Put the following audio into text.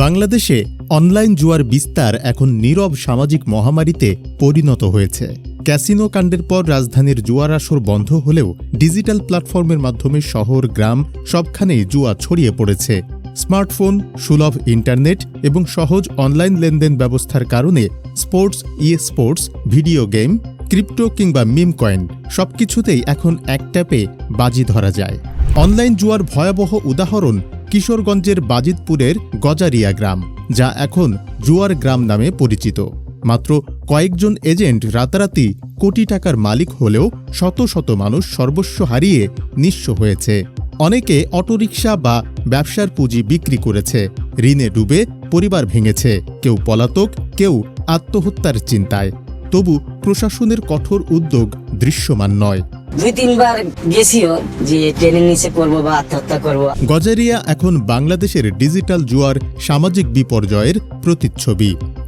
বাংলাদেশে অনলাইন জুয়ার বিস্তার এখন নীরব সামাজিক মহামারীতে পরিণত হয়েছে। ক্যাসিনো কাণ্ডের পর রাজধানীর জুয়ার আসর বন্ধ হলেও ডিজিটাল প্ল্যাটফর্মের মাধ্যমে শহর গ্রাম সবখানেই জুয়া ছড়িয়ে পড়েছে। স্মার্টফোন, সুলভ ইন্টারনেট এবং সহজ অনলাইন লেনদেন ব্যবস্থার কারণে sports, sports, video game, crypto কিংবা মিম কয়েন সবকিছুতেই এখন এক ট্যাপে বাজি ধরা যায়। অনলাইন জুয়ার ভয়াবহ উদাহরণ কিশোরগঞ্জের বাজিতপুরের গজারিয়া গ্রাম, যা এখন জুয়ার গ্রাম নামে পরিচিত। মাত্র কয়েকজন এজেন্ট রাতারাতি কোটি টাকার মালিক হলেও শত শত মানুষ সর্বস্ব হারিয়ে নিঃস্ব হয়েছে। অনেকে অটোরিকশা বা ব্যবসার পুঁজি বিক্রি করেছে, ঋণে ডুবে পরিবার ভেঙেছে, কেউ পলাতক, কেউ আত্মহত্যার চিন্তায়। তবু প্রশাসনের কঠোর উদ্যোগ দৃশ্যমান নয়। 2-3 বার গেছিও যে ট্রেনের নিচে পড়বো বা আত্মহত্যা করবো। গজারিয়া এখন বাংলাদেশের ডিজিটাল জুয়ার সামাজিক বিপর্যয়ের প্রতিচ্ছবি।